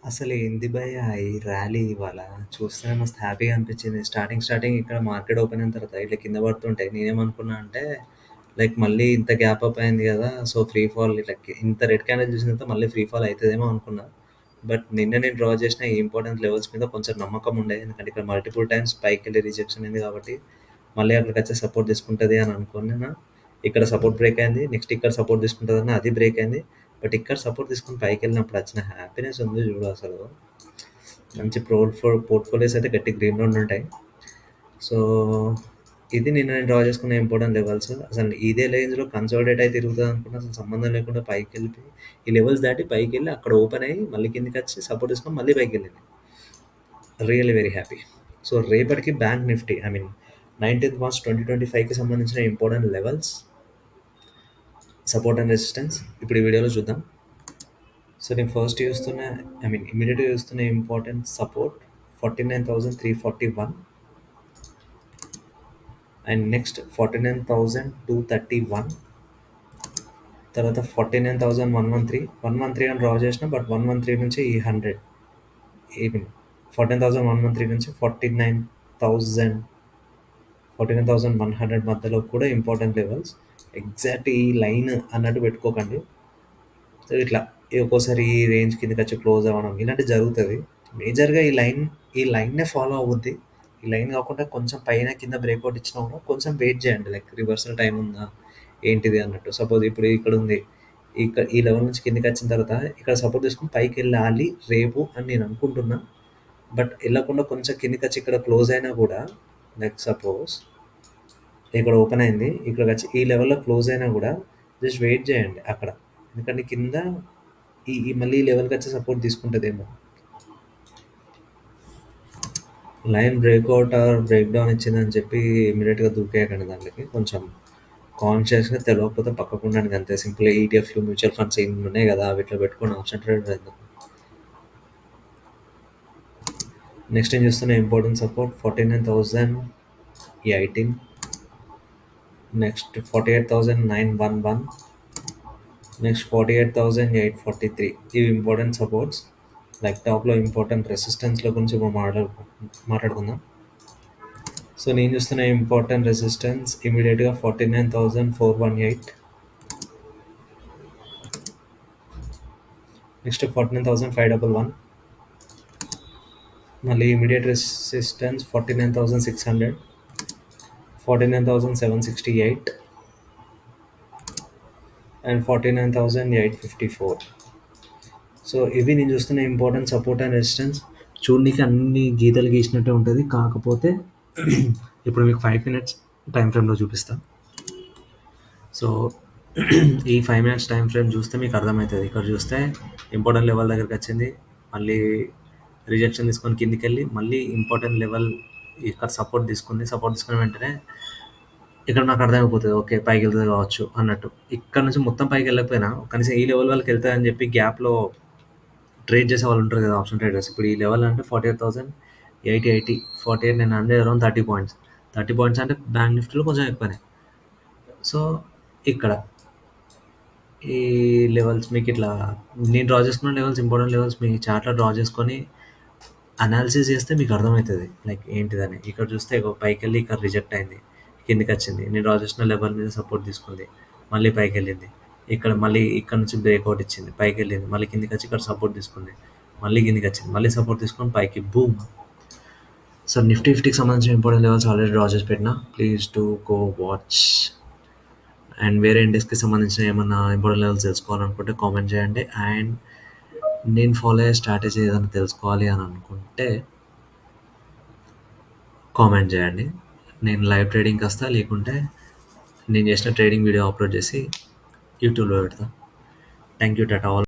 అసలేంది భయ్య ఈ ర్యాలీ ఇవాళ? చూస్తేనే మస్తు హ్యాపీగా అనిపించింది. స్టార్టింగ్ ఇక్కడ మార్కెట్ ఓపెన్ అయిన తర్వాత ఇట్లా కింద పడుతుంటే నేనేమనుకున్నా అంటే, లైక్ మళ్ళీ ఇంత గ్యాప్ అప్ అయింది కదా! సో, ఫ్రీ ఫాల్ ఇట్లా ఇంత రెడ్ క్యాండిల్ చూసిన తర్వాత మళ్ళీ ఫ్రీ ఫాల్ అయితదేమో అనుకున్నా. బట్ నిన్న నేను డ్రా చేసిన ఈ ఇంపార్టెంట్ లెవెల్స్ మీద కొంచెం నమ్మకం ఉండే. ఎందుకంటే ఇక్కడ మల్టిపుల్ టైమ్స్ పైకెళ్ళి రిజెక్షన్ అయింది కాబట్టి, మళ్ళీ అక్కడికొచ్చి సపోర్ట్ తీసుకుంటది అని అనుకున్నా. ఇక్కడ సపోర్ట్ బ్రేక్ అయింది. నెక్స్ట్ ఇక్కడ సపోర్ట్ తీసుకుంటదని అది బ్రేక్ అయింది. బట్ ఇక్కడ సపోర్ట్ తీసుకొని పైకెళ్ళినప్పుడు వచ్చిన హ్యాపీనెస్ ఉంది చూడు అసలు. మంచి పోర్ట్‌ఫోలియోస్ అయితే గట్టి గ్రీన్‌లో ఉండుంటాయి. సో, ఇది నిన్న నేను డ్రా చేసుకున్న ఇంపార్టెంట్ లెవెల్స్. అసలు ఇదే రేంజ్‌లో కన్సాలిడేట్ అయి తిరుగుతదనుకున్నా. అసలు సంబంధం లేకుండా పైకెళ్ళిపోయి, ఈ లెవెల్స్ దాటి పైకెళ్ళి అక్కడ ఓపెన్ అయ్యి, మళ్ళీ కిందకొచ్చి సపోర్ట్ తీసుకొని మళ్ళీ పైకెళ్ళింది. Really very happy. సో, రేపటికి బ్యాంక్ నిఫ్టీ 19థ్ మార్చ్ 2025కి సంబంధించిన important levels, support and resistance ఇప్పుడు ఈ వీడియోలో చూద్దాం. సో, నేను ఫస్ట్ చూస్తున్న ఇమ్మీడియేట్‌గా చూస్తున్న ఇంపార్టెంట్ సపోర్ట్ 49,341 అండ్ నెక్స్ట్ 49,231 తర్వాత 49,113 113 అని డ్రా చేసిన. బట్ 113 నుంచి ఈ 100 ఈవెన్ 14,113 నుంచి 49,100 మధ్యలో కూడా ఇంపార్టెంట్ లెవెల్స్. ఎగ్జాక్ట్ ఈ లైన్ అన్నట్టు పెట్టుకోకండి. సో, ఇట్లా ఒక్కోసారి ఈ రేంజ్ కిందకి వచ్చి క్లోజ్ అవ్వడం ఇలాంటివి జరుగుతుంది. మేజర్గా ఈ లైన్నే ఫాలో అవుద్ది. ఈ లైన్ కాకుండా కొంచెం పైన కింద బ్రేక్అవుట్ ఇచ్చినా కూడా కొంచెం వెయిట్ చేయండి. లైక్ రివర్సల్ టైం ఉందా ఏంటిది అన్నట్టు. సపోజ్ ఇప్పుడు ఇక్కడ ఉంది, ఈ లెవెల్ నుంచి కిందకి వచ్చిన తర్వాత ఇక్కడ సపోర్ట్ తీసుకుని పైకి వెళ్ళాలి రేపు అని నేను అనుకుంటున్నా. బట్ వెళ్ళకుండా కొంచెం కిందకి వచ్చి ఇక్కడ క్లోజ్ అయినా కూడా, లైక్ సపోజ్ ఇక్కడ ఓపెన్ అయింది, ఇక్కడికి వచ్చి ఈ లెవెల్లో క్లోజ్ అయినా కూడా జస్ట్ వెయిట్ చేయండి అక్కడ. ఎందుకంటే కింద మళ్ళీ ఈ లెవెల్కి వచ్చి సపోర్ట్ తీసుకుంటుందేమో. Line breakout or break down ఇచ్చిందని చెప్పి ఇమీడియట్గా దూకేయకండి దాంట్లోకి. కొంచెం కాన్షియస్గా తెలియకపోతే పక్కకు ఉండండి అంతే. సింపుల్ ఈటీఎఫ్లు మ్యూచువల్ ఫండ్స్ ఏమి ఉన్నాయి కదా, వీటిలో పెట్టుకొని ఆప్షన్ ట్రేడ్ చేద్దాం. నెక్స్ట్ ఏం చూస్తున్న ఇంపార్టెంట్ సపోర్ట్ 49,018 నెక్స్ట్ 48,911 నెక్స్ట్ 48,843. ఇవి ఇంపార్టెంట్ సపోర్ట్స్. లైక్ టాప్లో ఇంపార్టెంట్ రెసిస్టెన్స్ల గురించి మాట్లాడుకుందాం. సో, నేను చూస్తున్న ఇంపార్టెంట్ రెసిస్టెన్స్ ఇమీడియట్గా 49,418 నెక్స్ట్ 49,511 మళ్ళీ ఇమీడియట్ రెసిస్టెన్స్ 49,600 49,768 అండ్ 49,854. సో, ఇవి నేను చూస్తున్న ఇంపార్టెంట్ సపోర్ట్ అండ్ రెసిస్టెన్స్. చూడడానికి అన్ని గీతలు గీసినట్టే ఉంటుంది, కాకపోతే ఇప్పుడు మీకు 5 మినిట్స్ టైం ఫ్రేమ్లో చూపిస్తాను. సో, ఈ 5 మినిట్స్ టైం ఫ్రేమ్ చూస్తే మీకు అర్థమవుతుంది. ఇక్కడ చూస్తే ఇంపార్టెంట్ లెవెల్ దగ్గరికి వచ్చింది, మళ్ళీ రిజెక్షన్ తీసుకొని కిందికి వెళ్ళి మళ్ళీ ఇంపార్టెంట్ లెవెల్ ఇక్కడ సపోర్ట్ తీసుకున్న వెంటనే ఇక్కడ నాకు అర్థమైపోతుంది, ఓకే పైకి వెళ్తుంది కావచ్చు అన్నట్టు. ఇక్కడ నుంచి మొత్తం పైకి వెళ్ళకపోయినా కనీసం ఈ లెవెల్ వాళ్ళకి వెళ్తాయని చెప్పి గ్యాప్లో ట్రేడ్ చేసే వాళ్ళు ఉంటారు కదా, ఆప్షన్ ట్రేడర్స్. ఇప్పుడు ఈ లెవెల్ అంటే 48,880 48,900 అరౌండ్ 30 పాయింట్స్. 30 పాయింట్స్ అంటే బ్యాంక్ నిఫ్టీలో కొంచెం ఎక్కువనే. సో, ఇక్కడ ఈ లెవెల్స్ మీకు ఇట్లా నేను డ్రా చేసుకున్న లెవెల్స్, ఇంపార్టెంట్ లెవెల్స్ మీ చార్ట్లో డ్రా చేసుకొని అనాలిసిస్ చేస్తే మీకు అర్థమవుతుంది లైక్ ఏంటిదని. ఇక్కడ చూస్తే పైకి వెళ్ళి ఇక్కడ రిజెక్ట్ అయింది, కిందికి వచ్చింది, నేను డ్రా చేసిన లెవెల్ మీద సపోర్ట్ తీసుకుంది, మళ్ళీ పైకి వెళ్ళింది, ఇక్కడ మళ్ళీ ఇక్కడ నుంచి బ్రేక్అవుట్ ఇచ్చింది, పైకి వెళ్ళింది, మళ్ళీ కిందికి వచ్చి ఇక్కడ సపోర్ట్ తీసుకుంది, మళ్ళీ కిందికి వచ్చింది, మళ్ళీ సపోర్ట్ తీసుకొని పైకి బూమ్. సో, నిఫ్టీకి సంబంధించిన ఇంపార్టెంట్ లెవెల్స్ ఆల్రెడీ డ్రా చేసి పెట్టినా, please to go watch. And వేరే ఇండెక్స్కి సంబంధించిన ఏమన్నా ఇంపార్టెంట్ లెవెల్స్ తెలుసుకోవాలనుకుంటే కామెంట్ చేయండి. అండ్ నేను ఫాలో అయ్యే స్ట్రాటజీ ఏదైనా తెలుసుకోవాలి అని అనుకుంటే కామెంట్ చేయండి. నేను లైవ్ ట్రేడింగ్కి వస్తా, లేకుంటే నేను చేసిన ట్రేడింగ్ వీడియో అప్లోడ్ చేసి యూట్యూబ్లో పెడతా. Thank you, Tata all.